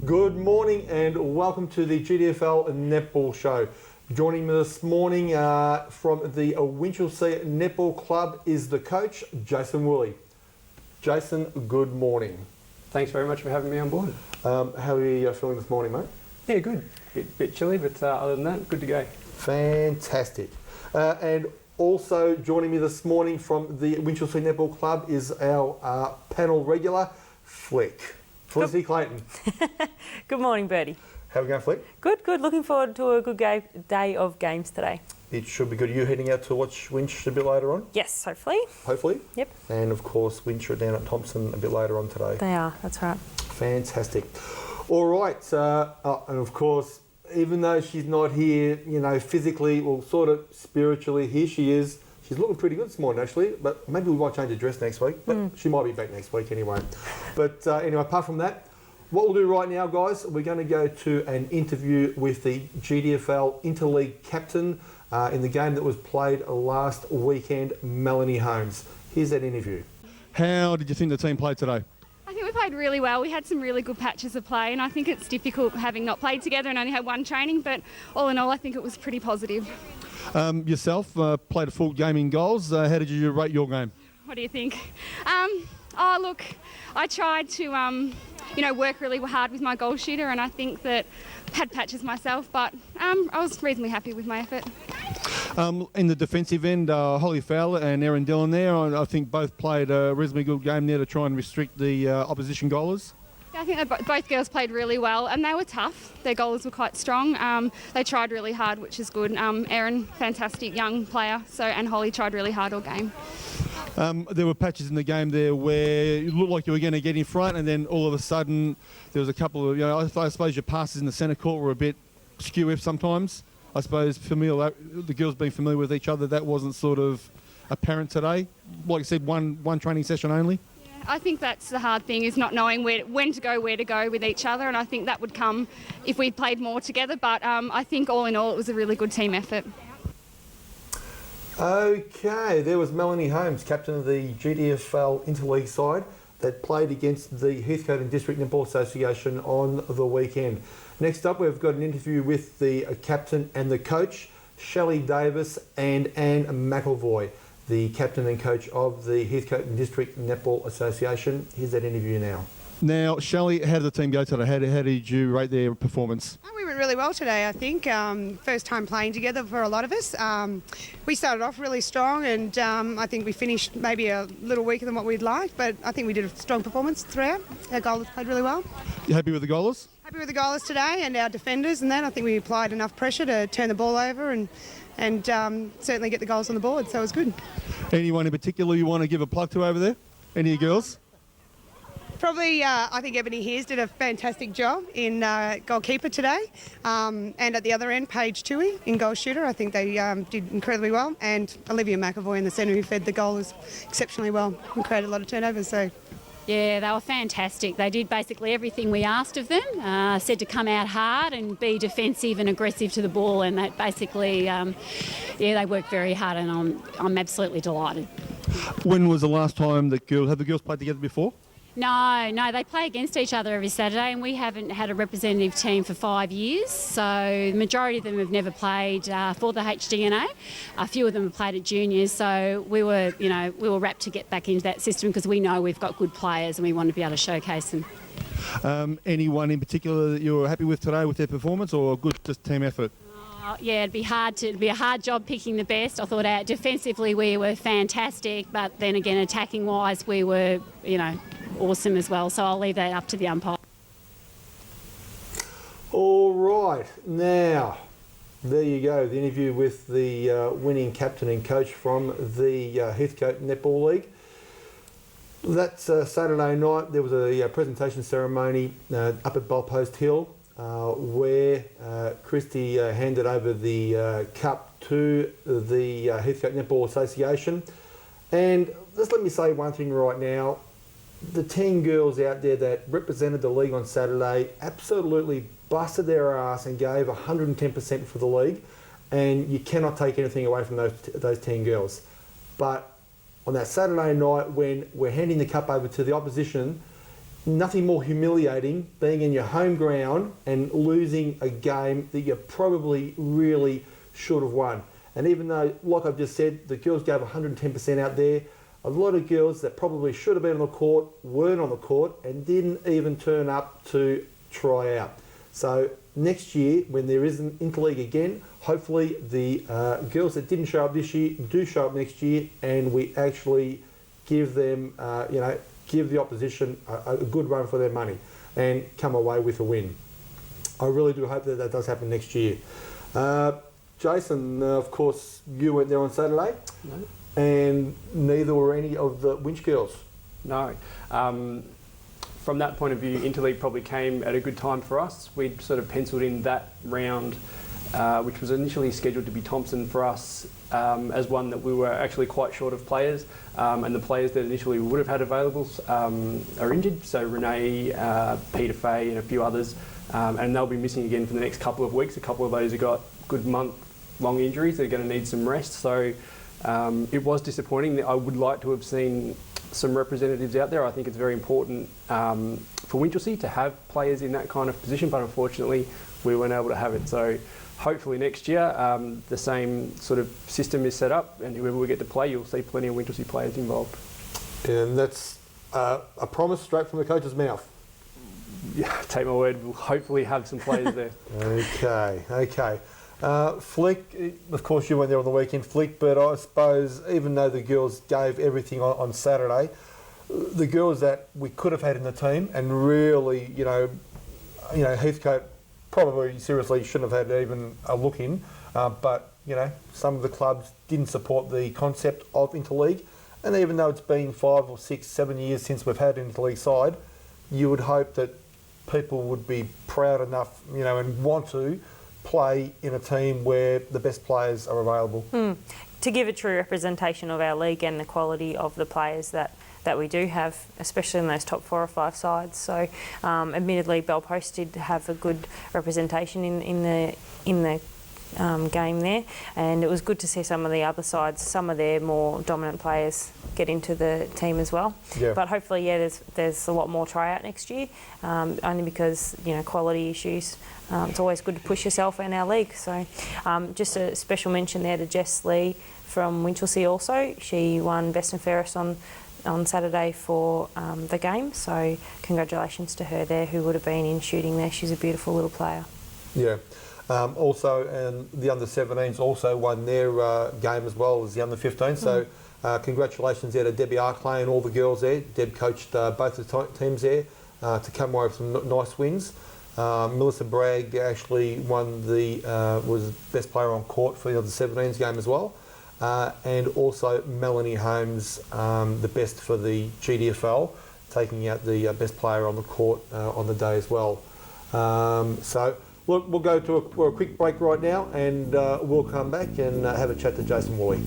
Good morning and welcome to the GDFL Netball Show. Joining me this morning from the Winchelsea Netball Club is the coach, Jason Woolley. Jason, good morning. Thanks very much for having me on board. How are you feeling this morning, mate? Yeah, good. Bit chilly, but other than that, good to go. Fantastic. And also joining me this morning from the Winchelsea Netball Club is our panel regular, Felicity Clayton. Good morning, Birdie. How are we going, Flick? Good. Looking forward to a good day of games today. It should be good. Are you heading out to watch Winch a bit later on? Yes, hopefully. Hopefully? Yep. And of course, Winch are down at Thompson a bit later on today. They are, that's right. Fantastic. All right. And of course, even though she's not here, physically, or sort of spiritually, here she is. She's looking pretty good this morning, actually, but maybe we might change her dress next week, but she might be back next week anyway. But anyway, apart from that, what we'll do right now, guys, we're going to go to an interview with the GDFL Interleague captain in the game that was played last weekend, Melanie Holmes. Here's that interview. How did you think the team played today? I think we played really well. We had some really good patches of play, and I think it's difficult having not played together and only had one training, but all in all, I think it was pretty positive. Yourself played a full game in goals. How did you rate your game? What do you think? Look, I tried to, work really hard with my goal shooter, and I think that I had patches myself, but I was reasonably happy with my effort. In the defensive end, Holly Fowler and Erin Dillon there, I think both played a reasonably good game there to try and restrict the opposition goalers. Yeah, I think that both girls played really well, and they were tough. Their goalers were quite strong. They tried really hard, which is good. Erin, fantastic young player, and Holly tried really hard all game. There were patches in the game there where it looked like you were going to get in front, and then all of a sudden there was a couple of, I suppose your passes in the centre court were a bit skew-if sometimes. I suppose the girls being familiar with each other, that wasn't sort of apparent today. Like I said, one training session only. I think that's the hard thing, is not knowing where to go with each other, and I think that would come if we played more together, but I think all in all it was a really good team effort. Okay, there was Melanie Holmes, captain of the GDFL Interleague side that played against the Heathcote and District Netball Association on the weekend. Next up, we've got an interview with the captain and the coach, Shelley Davis and Anne McElvoy, the captain and coach of the Heathcote and District Netball Association. Here's that interview now. Now, Shelley, how did the team go today? How did you rate their performance? We went really well today, I think. First time playing together for a lot of us. We started off really strong, and I think we finished maybe a little weaker than what we'd like, but I think we did a strong performance throughout. Our goalers played really well. You happy with the goalers? Happy with the goalers today and our defenders, and then I think we applied enough pressure to turn the ball over and certainly get the goals on the board, so it was good. Anyone in particular you want to give a plug to over there? Any of your girls? Probably, I think Ebony Hears did a fantastic job in goalkeeper today. And at the other end, Paige Toohey in goal shooter. I think they did incredibly well. And Olivia McEvoy in the centre, who fed the goalers exceptionally well and created a lot of turnovers. So. Yeah, they were fantastic. They did basically everything we asked of them. Said to come out hard and be defensive and aggressive to the ball, and that basically, they worked very hard, and I'm absolutely delighted. When was the last time have the girls played together before? No, they play against each other every Saturday, and we haven't had a representative team for 5 years. So the majority of them have never played for the HDNA. A few of them have played at juniors. So we were rapt to get back into that system because we know we've got good players and we want to be able to showcase them. Anyone in particular that you were happy with today with their performance, or good just team effort? It'd be a hard job picking the best. I thought defensively we were fantastic, but then again attacking wise we were, awesome as well. So I'll leave that up to the umpire. All right, now there you go, the interview with the winning captain and coach from the Heathcote Netball League. That's Saturday night. There was a presentation ceremony up at Bellpost Hill where Christy handed over the cup to the Heathcote Netball Association. And just let me say one thing right now. The 10 girls out there that represented the league on Saturday absolutely busted their ass and gave 110% for the league, and you cannot take anything away from those 10 girls. But on that Saturday night when we're handing the cup over to the opposition, nothing more humiliating being in your home ground and losing a game that you probably really should have won. And even though, like I've just said, the girls gave 110% out there, a lot of girls that probably should have been on the court weren't on the court and didn't even turn up to try out. So next year, when there is an interleague again, hopefully the girls that didn't show up this year do show up next year, and we actually give them, give the opposition a good run for their money and come away with a win. I really do hope that that does happen next year. Jason, of course, you weren't there on Saturday. No. And neither were any of the Winch girls. No. From that point of view, Interleague probably came at a good time for us. We'd sort of penciled in that round, which was initially scheduled to be Thompson for us, as one that we were actually quite short of players. And the players that initially we would have had available are injured. So Renee, Peter Fay and a few others. And they'll be missing again for the next couple of weeks. A couple of those have got good month-long injuries. They're going to need some rest. So it was disappointing. I would like to have seen some representatives out there. I think it's very important for Winchelsea to have players in that kind of position, but unfortunately we weren't able to have it. So hopefully next year the same sort of system is set up, and whoever we get to play, you'll see plenty of Winchelsea players involved. And that's a promise straight from the coach's mouth. Yeah, take my word, we'll hopefully have some players there. Okay. Flick, of course you went there on the weekend, Flick, but I suppose even though the girls gave everything on Saturday, the girls that we could have had in the team, and really, Heathcote probably seriously shouldn't have had even a look in, but, some of the clubs didn't support the concept of interleague, and even though it's been 5 or 6, 7 years since we've had an interleague side, you would hope that people would be proud enough, and want to play in a team where the best players are available. To give a true representation of our league and the quality of the players that we do have, especially in those top 4 or 5 sides. So, admittedly, Bell Post did have a good representation in the game there, and it was good to see some of the other sides, some of their more dominant players get into the team as well. Yeah. But hopefully, there's a lot more tryout next year, only because quality issues. It's always good to push yourself in our league. So, just a special mention there to Jess Lee from Winchelsea. Also, she won Best and Fairest on Saturday for the game. So, congratulations to her there, who would have been in shooting there. She's a beautiful little player. Yeah. Also, and the under-17s also won their game as well as the under-15s. So, congratulations there to Debbie Arclay and all the girls there. Deb coached both the teams there to come away with some nice wins. Melissa Bragg actually won was best player on court for the under-17s game as well. And also Melanie Holmes, the best for the GDFL, taking out the best player on the court on the day as well. So, look, we'll go to a quick break right now, and we'll come back and have a chat to Jason Woolley.